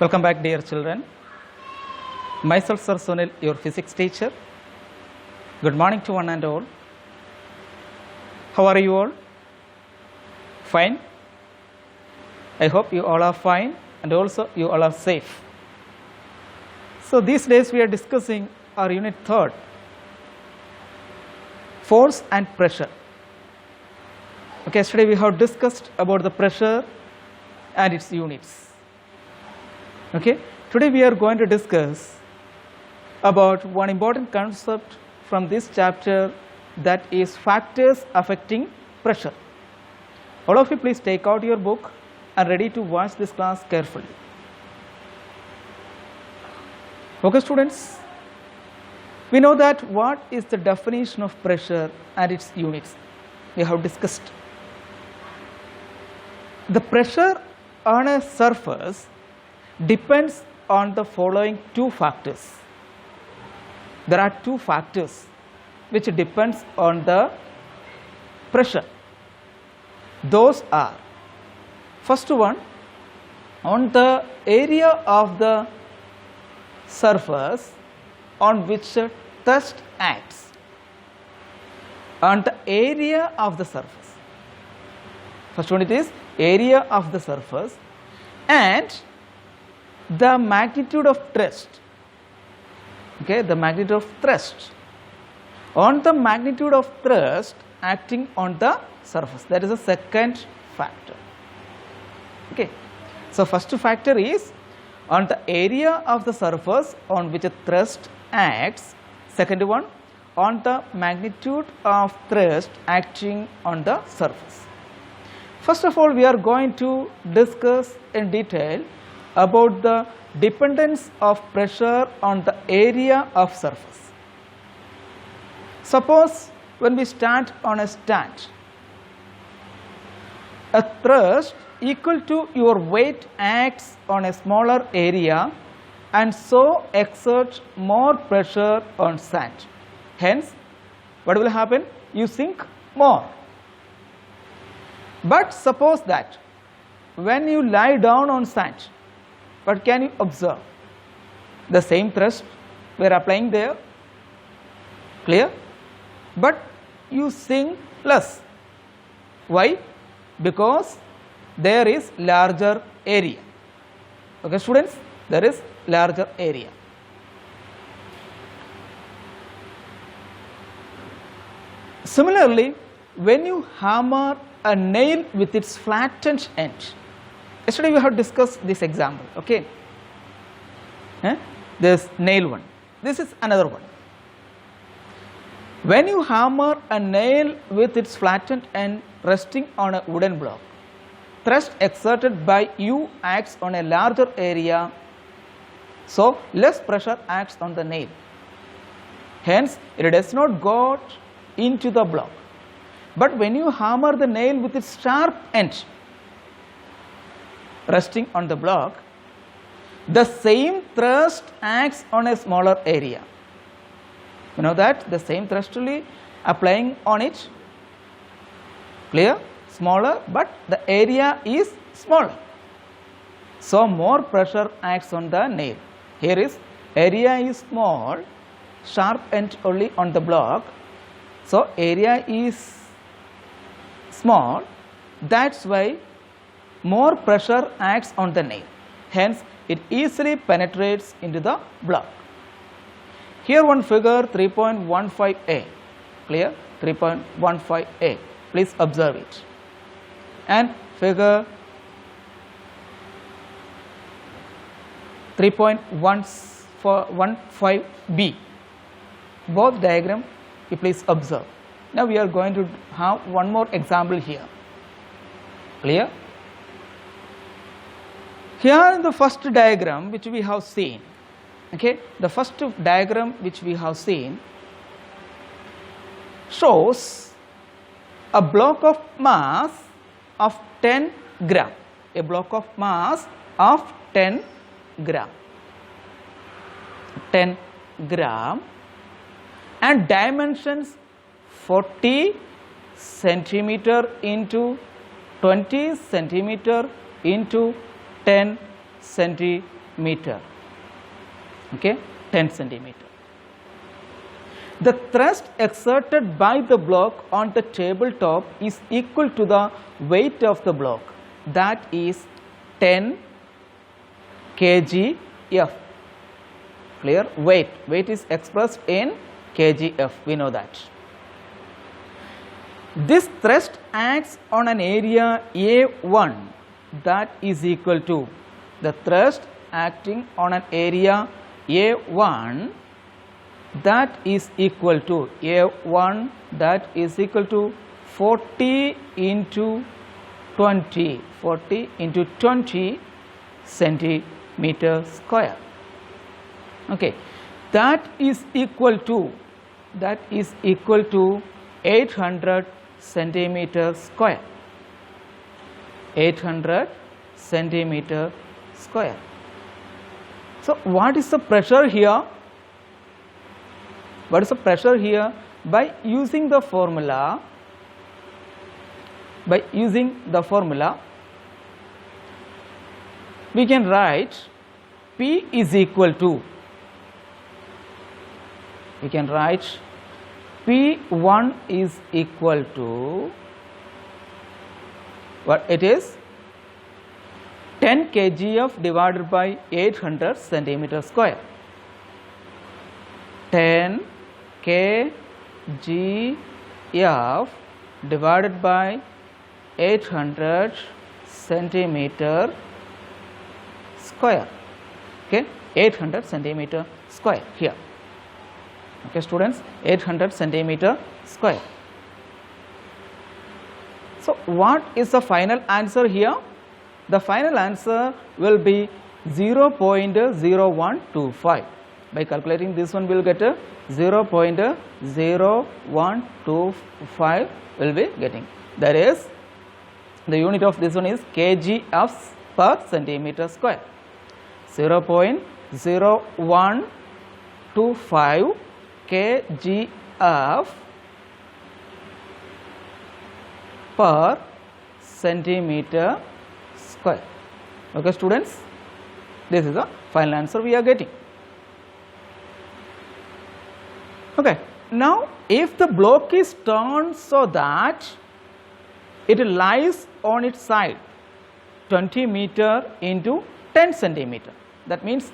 Welcome back, dear children. Myself, Sir Sunil, your physics teacher. Good morning to one and all. How are you all? Fine? I hope you all are fine and also you all are safe. So these days we are discussing our unit 3rd, force and pressure. Okay, yesterday we have discussed about the pressure and its units. Okay, today we are going to discuss about one important concept from this chapter, that is factors affecting pressure. All of you please take out your book and ready to watch this class carefully. Okay students, we know that what is the definition of pressure and its units. We have discussed. The pressure on a surface depends on the following two factors. There are two factors which depends on the pressure. Those are, first one, on the area of the surface on which thrust acts. On the area of the surface. First one, it is area of the surface and the magnitude of thrust. Okay, the magnitude of thrust. On the magnitude of thrust acting on the surface, that is the second factor. Okay, so first factor is on the area of the surface on which a thrust acts. Second one, on the magnitude of thrust acting on the surface. First of all, we are going to discuss in detail about the dependence of pressure on the area of surface. Suppose when we stand on a stand, a thrust equal to your weight acts on a smaller area and so exerts more pressure on sand. Hence, what will happen? You sink more. But suppose that when you lie down on sand, what can you observe? The same thrust we are applying there, clear? But you sink less. Why? Because there is larger area. Okay students, there is larger area. Similarly, when you hammer a nail with its flattened end, yesterday we have discussed this example, okay? This nail one, this is another one. When you hammer a nail with its flattened end resting on a wooden block, thrust exerted by you acts on a larger area, so less pressure acts on the nail. Hence, it does not go into the block. But when you hammer the nail with its sharp end resting on the block, the same thrust acts on a smaller area. You know that the same thrust will be applying on it, clear? Smaller, but the area is smaller. So more pressure acts on the nail. Here is area is small, sharp end only on the block. So area is small, that's why more pressure acts on the nail. Hence, it easily penetrates into the block. Here one figure 3.15a, clear? 3.15a, please observe it. And figure 3.15b, both diagram you please observe. Now we are going to have one more example here, clear? Here in the first diagram which we have seen, okay, the first diagram which we have seen shows a block of mass of 10 gram, a block of mass of 10 gram, 10 gram and dimensions 40 centimeter into 20 centimeter into 10 centimeter. meter. Okay, 10 centimeter. The thrust exerted by the block on the tabletop is equal to the weight of the block, that is 10 kgf. Clear? Weight is expressed in kgf, we know that. This thrust acts on an area A1 that is equal to, the thrust acting on an area A1 that is equal to, A1 that is equal to 40 into 20 centimeter square. Okay, that is equal to 800 centimeter square. 800 centimeter square. So what is the pressure here? What is the pressure here? By using the formula, we can write P is equal to, we can write P1 is equal to, what it is, 10 kgf divided by 800 centimeter square. 10 kgf divided by 800 centimeter square. Okay, 800 centimeter square here. Okay, students, 800 centimeter square. So what is the final answer here? The final answer will be 0.0125. By calculating this one, we will get a 0.0125 will be getting. That is, the unit of this one is kgf per centimeter square. 0.0125 kgf per centimeter square. Okay, students, this is the final answer we are getting. Okay, now if the block is turned so that it lies on its side 20 meter into 10 centimeter, that means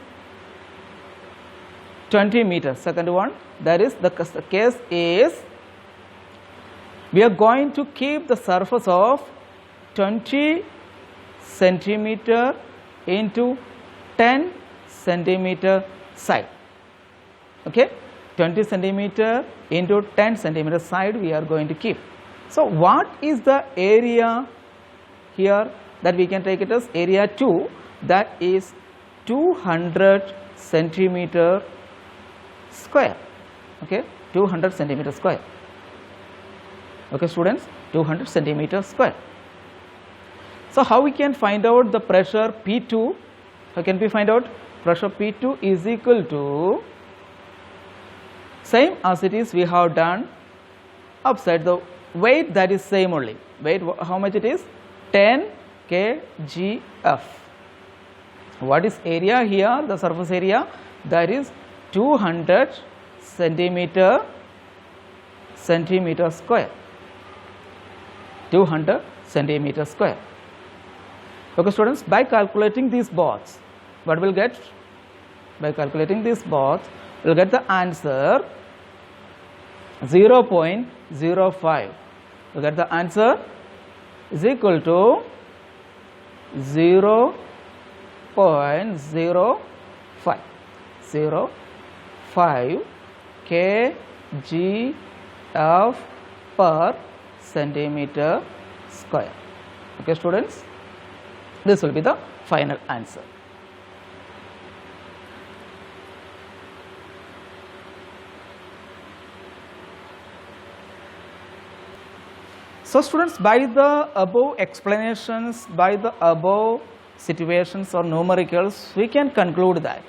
20 meters. Second one, that is the case is we are going to keep the surface of 20 centimeter into 10 centimeter side. Okay, 20 centimeter into 10 centimeter side we are going to keep. So what is the area here that we can take it as area 2, that is 200 centimeter square. Okay, 200 centimeter square. Okay, students, 200 centimeter square. So how we can find out the pressure P2? How can we find out? Pressure P2 is equal to, same as it is we have done upside, the weight that is same only. Weight, how much it is? 10 kgf. What is area here? The surface area, that is 200 centimeter square. 200 centimeter square. Okay, students, by calculating these boths, what will get? By calculating these boths, we will get the answer 0.05. We get the answer is equal to 0.05. 05 kgf per centimeter square. Okay, students, this will be the final answer. So students, by the above explanations, by the above situations or numericals, we can conclude that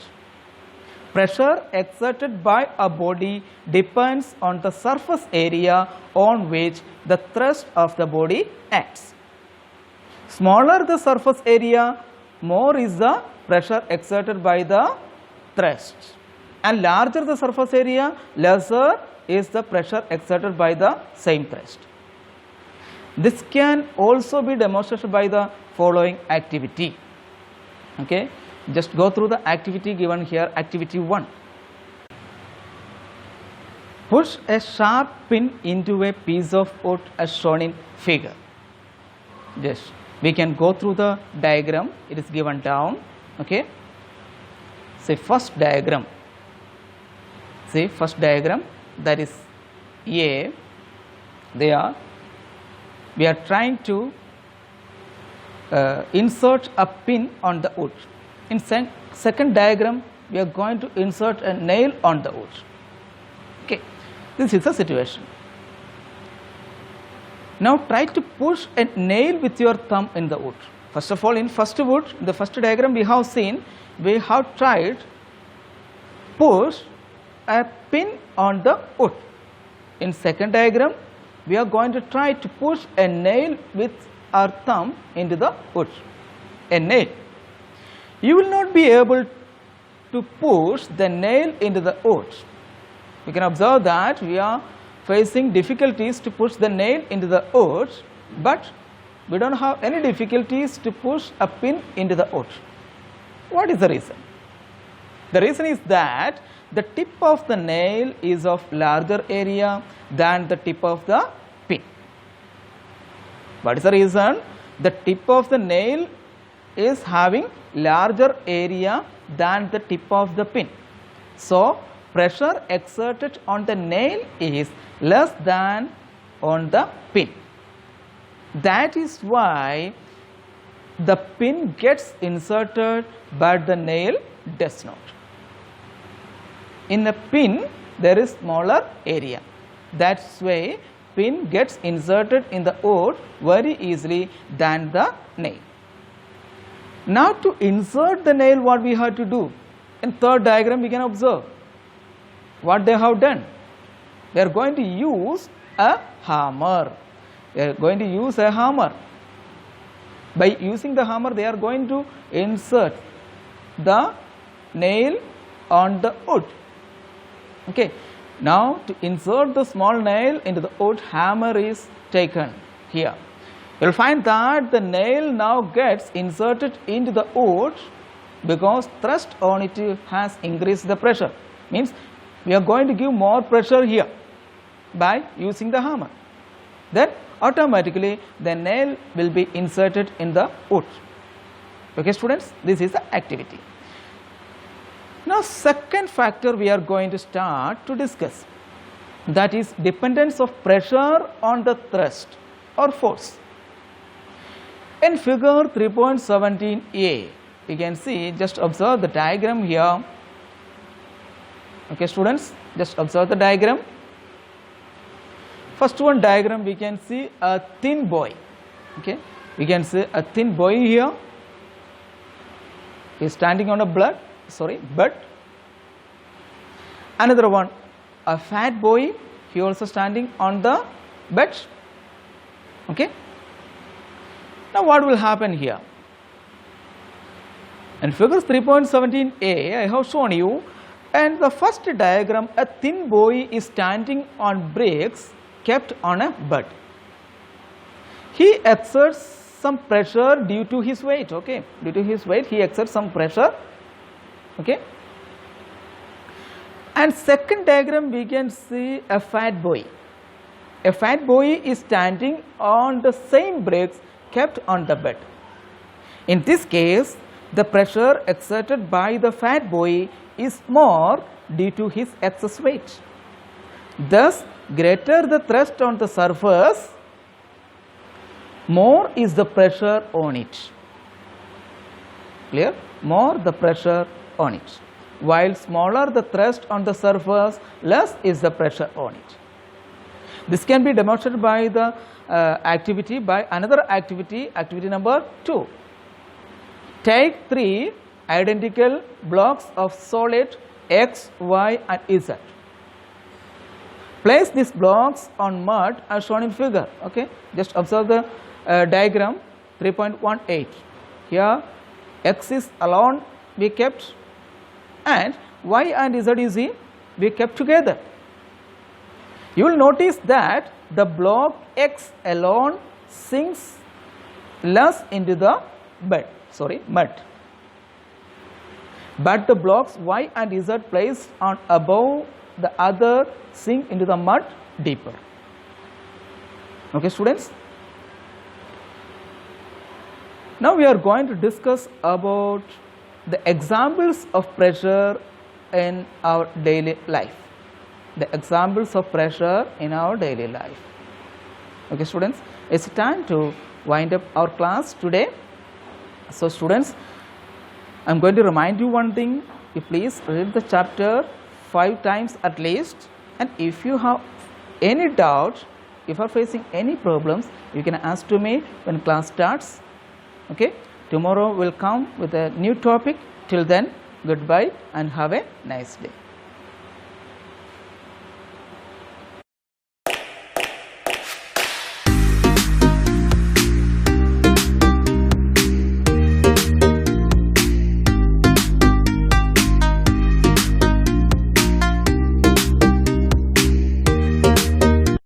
pressure exerted by a body depends on the surface area on which the thrust of the body acts. Smaller the surface area, more is the pressure exerted by the thrust, and larger the surface area, lesser is the pressure exerted by the same thrust. This can also be demonstrated by the following activity. Okay, just go through the activity given here. Activity 1. Push a sharp pin into a piece of wood as shown in figure. Yes, we can go through the diagram. It is given down. Okay, say first diagram. See first diagram, that is A. There we are trying to insert a pin on the wood. In second diagram, we are going to insert a nail on the wood. Okay, this is the situation. Now try to push a nail with your thumb in the wood. First of all, in the first diagram we have seen, we have tried push a pin on the wood. In second diagram, we are going to try to push a nail with our thumb into the wood. A nail. You will not be able to push the nail into the wood. You can observe that we are facing difficulties to push the nail into the wood, but we don't have any difficulties to push a pin into the wood. What is the reason? The reason is that the tip of the nail is of larger area than the tip of the pin. What is the reason? The tip of the nail is having larger area than the tip of the pin. So pressure exerted on the nail is less than on the pin. That is why the pin gets inserted but the nail does not. In a pin there is smaller area. That's why pin gets inserted in the wood very easily than the nail. Now to insert the nail, what we have to do? In third diagram we can observe what they have done. They are going to use a hammer. They are going to use a hammer. By using the hammer, they are going to insert the nail on the wood. Okay. Now to insert the small nail into the wood, hammer is taken here. You will find that the nail now gets inserted into the wood because thrust on it has increased the pressure. Means we are going to give more pressure here by using the hammer. Then automatically the nail will be inserted in the wood. Okay students, this is the activity. Now second factor we are going to start to discuss, that is dependence of pressure on the thrust or force. In figure 3.17a, you can see, just observe the diagram here. Okay students, just observe the diagram. First one diagram, we can see a thin buoy. Okay, we can see a thin buoy here is standing on a bed. Another one, a fat buoy, he also standing on the bed. Okay. Now what will happen here? In figure 3.17a, I have shown you, and the first diagram, a thin buoy is standing on brakes kept on a bed. He exerts some pressure due to his weight. Okay, due to his weight, he exerts some pressure. Okay. And second diagram, we can see a fat buoy. A fat buoy is standing on the same brakes kept on the bed. In this case, the pressure exerted by the fat buoy is more due to his excess weight. Thus, greater the thrust on the surface, more is the pressure on it. Clear? More the pressure on it. While smaller the thrust on the surface, less is the pressure on it. This can be demonstrated by the another activity, activity number 2. Take 3 identical blocks of solid X, Y and Z. Place these blocks on mud as shown in figure. Okay, just observe the diagram 3.18. Here x is alone we kept, and y and z is we kept together. You will notice that the block x alone sinks less into the mud, but the blocks y and z placed on above the other sink into the mud deeper. Okay, students. Now we are going to discuss about the examples of pressure in our daily life. The examples of pressure in our daily life. Okay, students, it's time to wind up our class today. So students, I am going to remind you one thing. You please read the chapter 5 times at least, and if you have any doubt, if you are facing any problems, you can ask to me when class starts. Okay, tomorrow will come with a new topic. Till then, goodbye and have a nice day.